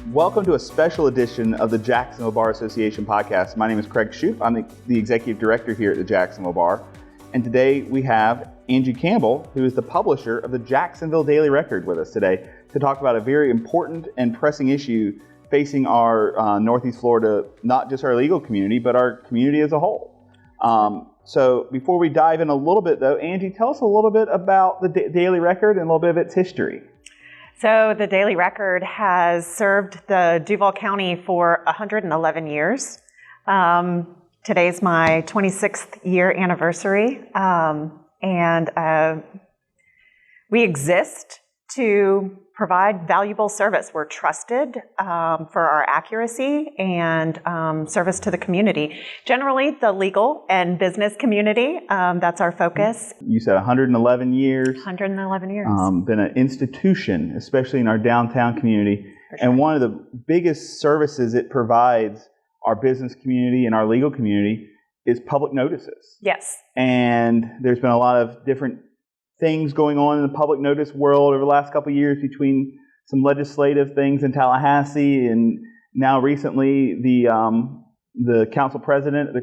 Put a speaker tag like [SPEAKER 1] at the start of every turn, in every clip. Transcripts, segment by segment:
[SPEAKER 1] Welcome to a special edition of the Jacksonville Bar Association podcast. My name is Craig Shoup. I'm the executive director here at the Jacksonville Bar. And today we have Angela Campbell, who is the publisher of the Jacksonville Daily Record, with us today to talk about a very important and pressing issue facing our Northeast Florida, not just our legal community, but our community as a whole. So before we dive in a little bit, though, Angie, tell us a little bit about the Daily Record and a little bit of its history.
[SPEAKER 2] So the Daily Record has served the Duval County for 111 years. Today's my 26th year anniversary, and we exist to provide valuable service. We're trusted for our accuracy and service to the community. Generally, the legal and business community, that's our focus.
[SPEAKER 1] You said 111 years.
[SPEAKER 2] 111 years.
[SPEAKER 1] Been an institution, especially in our downtown community. Sure. And one of the biggest services it provides our business community and our legal community is public notices.
[SPEAKER 2] Yes.
[SPEAKER 1] And there's been a lot of different things going on in the public notice world over the last couple of years, between some legislative things in Tallahassee and now recently the council president at the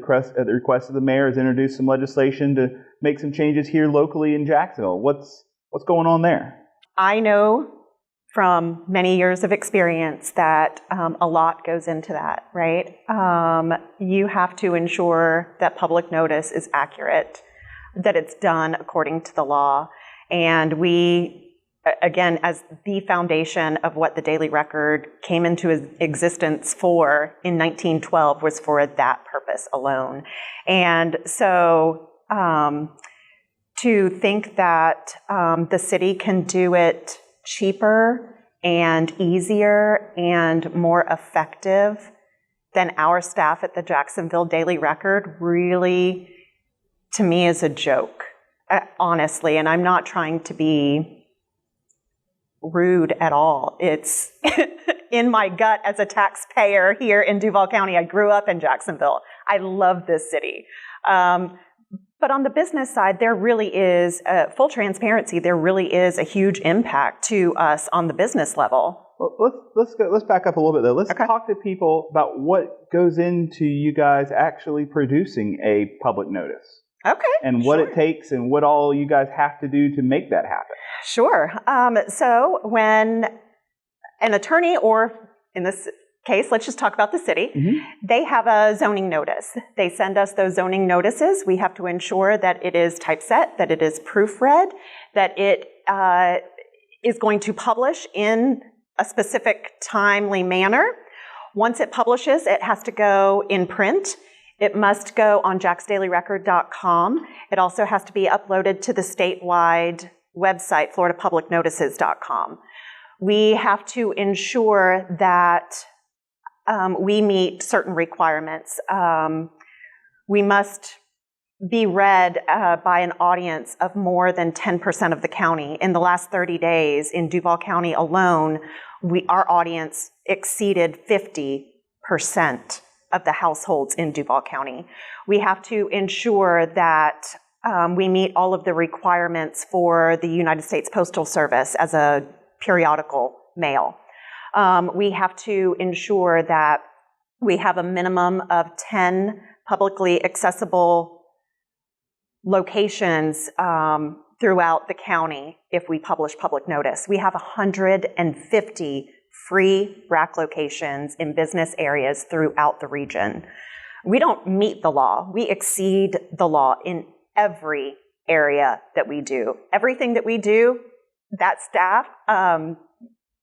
[SPEAKER 1] request of the mayor has introduced some legislation to make some changes here locally in Jacksonville. What's going on there?
[SPEAKER 2] I know from many years of experience that a lot goes into that, right? You have to ensure that public notice is accurate, that it's done according to the law. And we, again, as the foundation of what the Daily Record came into existence for in 1912 was for that purpose alone. And so to think that the city can do it cheaper and easier and more effective than our staff at the Jacksonville Daily Record really, to me, is a joke, honestly. And I'm not trying to be rude at all. It's in my gut as a taxpayer here in Duval County. I grew up in Jacksonville. I love this city. But on the business side, there really is, full transparency, there really is a huge impact to us on the business level.
[SPEAKER 1] Well, let's back up a little bit, though. Let's talk to people about what goes into you guys actually producing a public notice.
[SPEAKER 2] Okay.
[SPEAKER 1] And what it takes and what all you guys have to do to make that happen.
[SPEAKER 2] Sure. So when an attorney, or in this case, let's just talk about the city, they have a zoning notice. They send us those zoning notices. We have to ensure that it is typeset, that it is proofread, that it is going to publish in a specific timely manner. Once it publishes, it has to go in print. It must go on jacksdailyrecord.com. It also has to be uploaded to the statewide website, floridapublicnotices.com. We have to ensure that we meet certain requirements. We must be read by an audience of more than 10% of the county. In the last 30 days in Duval County alone, our audience exceeded 50% of the households in Duval County. We have to ensure that we meet all of the requirements for the United States Postal Service as a periodical mail. We have to ensure that we have a minimum of 10 publicly accessible locations throughout the county if we publish public notice. We have 150 free rack locations in business areas throughout the region. We don't meet the law. We exceed the law in every area that we do. Everything that we do, that staff,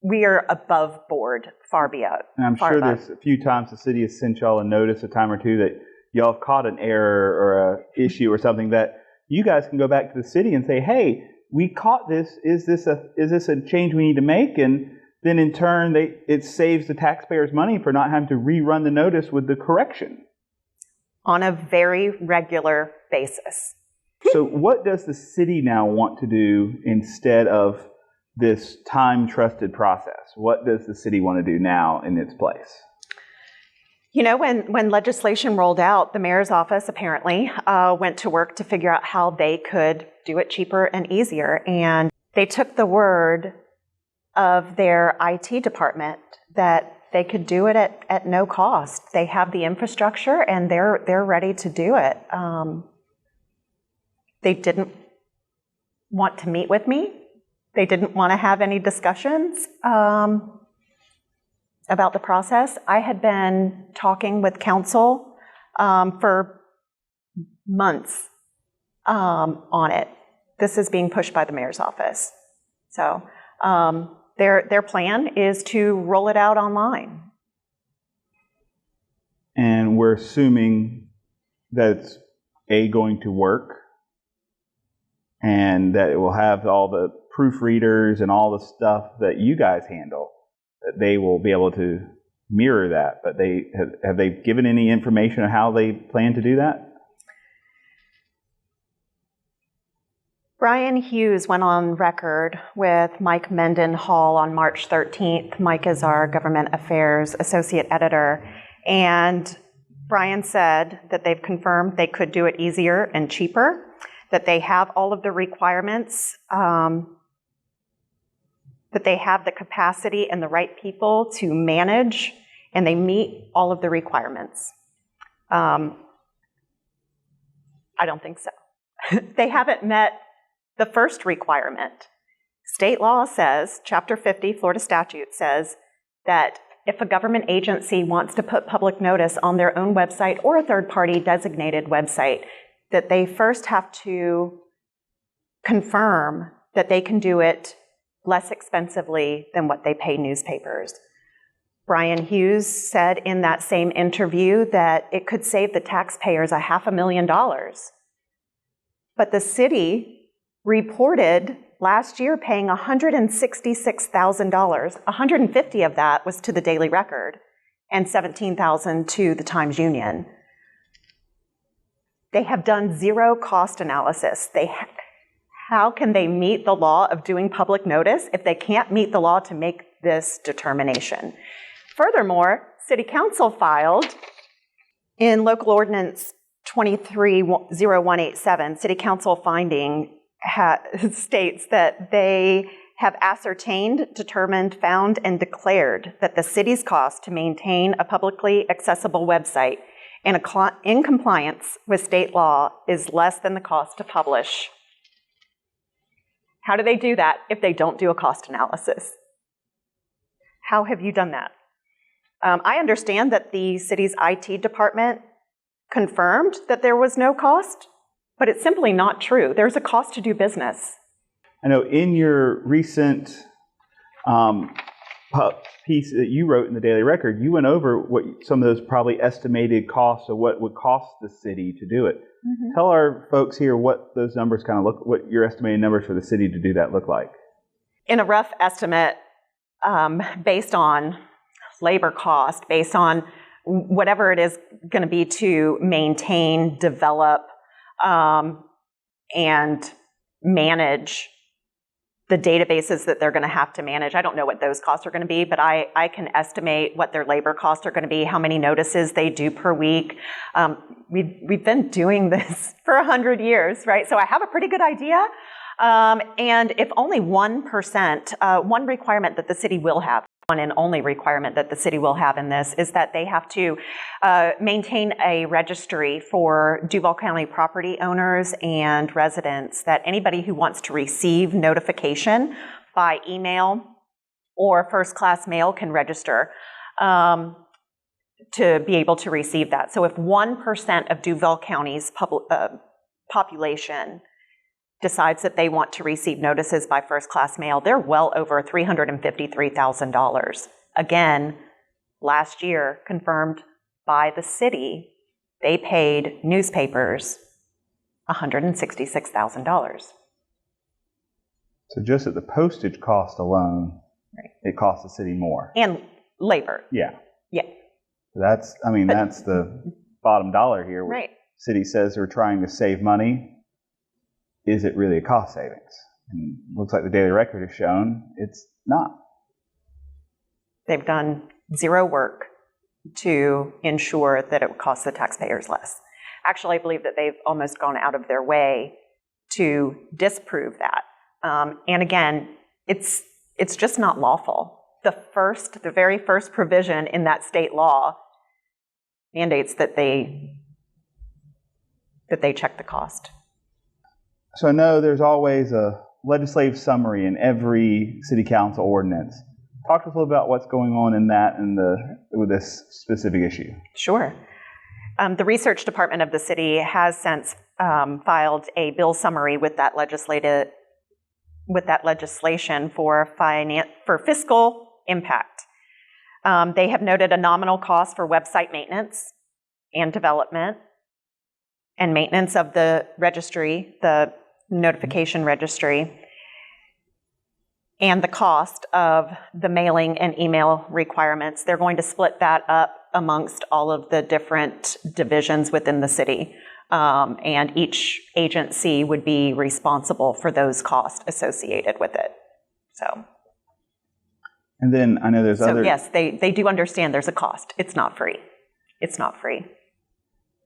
[SPEAKER 2] we are above board, far beyond.
[SPEAKER 1] And I'm sure there's a few times the city has sent y'all a notice a time or two that y'all have caught an error or an issue or something that you guys can go back to the city and say, hey, we caught this. Is this a change we need to make? And then in turn, it saves the taxpayers money for not having to rerun the notice with the correction.
[SPEAKER 2] On a very regular basis.
[SPEAKER 1] So what does the city now want to do instead of this time-trusted process? What does the city want to do now in its place?
[SPEAKER 2] You know, when legislation rolled out, the mayor's office apparently went to work to figure out how they could do it cheaper and easier. And they took the word of their IT department that they could do it at no cost. They have the infrastructure and they're ready to do it. They didn't want to meet with me. They didn't want to have any discussions about the process. I had been talking with council for months on it. This is being pushed by the mayor's office. So their plan is to roll it out online.
[SPEAKER 1] And we're assuming that it's going to work, and that it will have all the proofreaders and all the stuff that you guys handle, that they will be able to mirror that. But have they given any information on how they plan to do that?
[SPEAKER 2] Brian Hughes went on record with Mike Mendenhall on March 13th. Mike is our Government Affairs Associate Editor. And Brian said that they've confirmed they could do it easier and cheaper, that they have all of the requirements, that they have the capacity and the right people to manage, and they meet all of the requirements. I don't think so. They haven't met the first requirement. State law says, Chapter 50, Florida statute says, that if a government agency wants to put public notice on their own website or a third-party designated website, that they first have to confirm that they can do it less expensively than what they pay newspapers. Brian Hughes said in that same interview that it could save the taxpayers $500,000. But the city reported last year paying $166,000. $150,000 of that was to the Daily Record and $17,000 to the Times-Union. They have done zero cost analysis. How can they meet the law of doing public notice if they can't meet the law to make this determination? Furthermore, City Council filed in Local Ordinance 230187, City Council finding states that they have ascertained, determined, found, and declared that the city's cost to maintain a publicly accessible website in compliance with state law is less than the cost to publish. How do they do that if they don't do a cost analysis? How have you done that? I understand that the city's IT department confirmed that there was no cost, but it's simply not true. There's a cost to do business.
[SPEAKER 1] I know in your recent piece that you wrote in the Daily Record, you went over what some of those probably estimated costs of what would cost the city to do it. Mm-hmm. Tell our folks here what those numbers kind of look, what your estimated numbers for the city to do that look like.
[SPEAKER 2] In a rough estimate, based on labor cost, based on whatever it is going to be to maintain, develop, and manage the databases that they're going to have to manage. I don't know what those costs are going to be, but I can estimate what their labor costs are going to be, how many notices they do per week. We've been doing this for 100 years, right? So I have a pretty good idea. And if only 1%, one requirement that the city will have, one and only requirement that the city will have in this is that they have to maintain a registry for Duval County property owners and residents, that anybody who wants to receive notification by email or first-class mail can register to be able to receive that. So if 1% of Duval County's population decides that they want to receive notices by first-class mail, they're well over $353,000. Again, last year, confirmed by the city, they paid newspapers $166,000.
[SPEAKER 1] So just at the postage cost alone, right, it costs the city more.
[SPEAKER 2] And labor.
[SPEAKER 1] Yeah.
[SPEAKER 2] Yeah.
[SPEAKER 1] That's the bottom dollar here.
[SPEAKER 2] Right.
[SPEAKER 1] City says they're trying to save money. Is it really a cost savings? And looks like the Daily Record has shown it's not.
[SPEAKER 2] They've done zero work to ensure that it would cost the taxpayers less. Actually, I believe that they've almost gone out of their way to disprove that. And again, it's just not lawful. the very first provision in that state law mandates that they check the cost.
[SPEAKER 1] So I know there's always a legislative summary in every city council ordinance. Talk to us a little about what's going on in that and with this specific issue.
[SPEAKER 2] Sure. The research department of the city has since filed a bill summary with that legislation for fiscal impact. They have noted a nominal cost for website maintenance and development and maintenance of the registry, the notification registry, and the cost of the mailing and email requirements. They're going to split that up amongst all of the different divisions within the city. And each agency would be responsible for those costs associated with it. So.
[SPEAKER 1] And then I know there's other...
[SPEAKER 2] yes, they do understand there's a cost. It's not free. It's not free.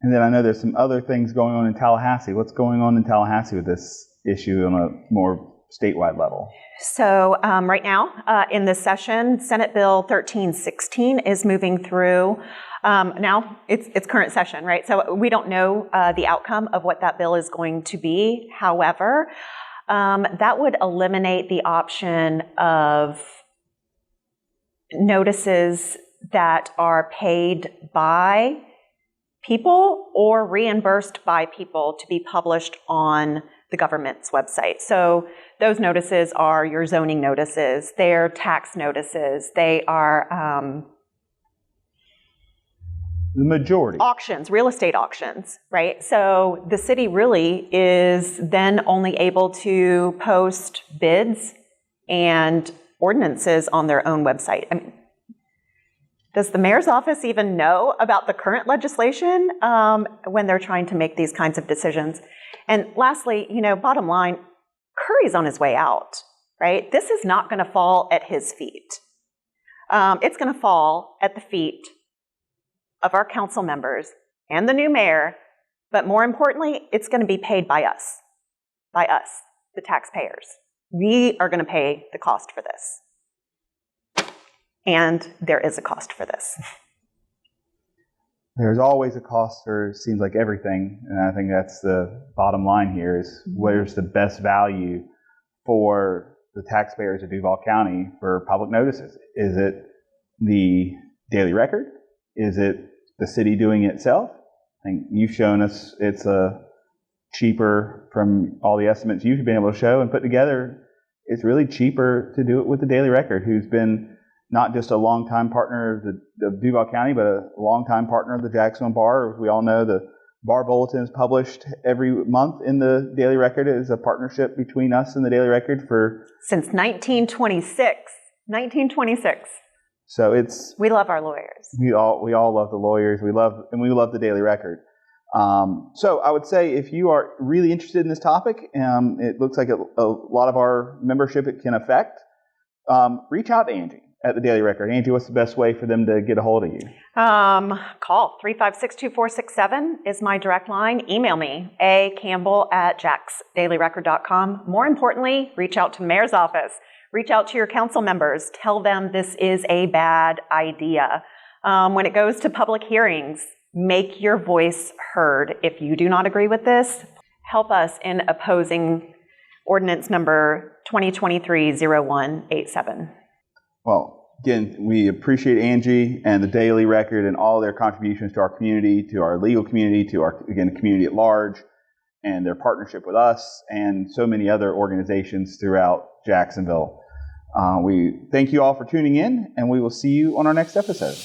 [SPEAKER 1] And then I know there's some other things going on in Tallahassee. What's going on in Tallahassee with this issue on a more statewide level?
[SPEAKER 2] So right now in this session, Senate Bill 1316 is moving through. Now it's current session, right? So we don't know the outcome of what that bill is going to be. However, that would eliminate the option of notices that are paid by people or reimbursed by people to be published on the government's website. So those notices are your zoning notices, they're tax notices, they are
[SPEAKER 1] the majority.
[SPEAKER 2] Auctions, real estate auctions, right? So the city really is then only able to post bids and ordinances on their own website. I mean, does the mayor's office even know about the current legislation when they're trying to make these kinds of decisions? And lastly, bottom line, Curry's on his way out, right? This is not going to fall at his feet. It's going to fall at the feet of our council members and the new mayor, but more importantly, it's going to be paid by us, the taxpayers. We are going to pay the cost for this. And there is a cost for this.
[SPEAKER 1] There's always a cost for, seems like, everything. And I think that's the bottom line here is where's the best value for the taxpayers of Duval County for public notices? Is it the Daily Record? Is it the city doing it itself? I think you've shown us it's cheaper from all the estimates you've been able to show and put together. It's really cheaper to do it with the Daily Record, who's been not just a longtime partner of Duval County, but a longtime partner of the Jacksonville Bar. As we all know, the Bar Bulletin is published every month in the Daily Record. It is a partnership between us and the Daily Record
[SPEAKER 2] since 1926. 1926.
[SPEAKER 1] So
[SPEAKER 2] we love our lawyers.
[SPEAKER 1] We all love the lawyers. We love the Daily Record. So I would say if you are really interested in this topic, it looks like a lot of our membership it can affect. Reach out to Angie at the Daily Record. Angie, what's the best way for them to get a hold of you?
[SPEAKER 2] Call 356-2467 is my direct line. Email me, acampbell@jacksdailyrecord.com. More importantly, reach out to the mayor's office. Reach out to your council members. Tell them this is a bad idea. When it goes to public hearings, make your voice heard. If you do not agree with this, help us in opposing ordinance number 2023-0187.
[SPEAKER 1] Well, again, we appreciate Angie and the Daily Record and all their contributions to our community, to our legal community, to our, again, community at large, and their partnership with us and so many other organizations throughout Jacksonville. We thank you all for tuning in, and we will see you on our next episode.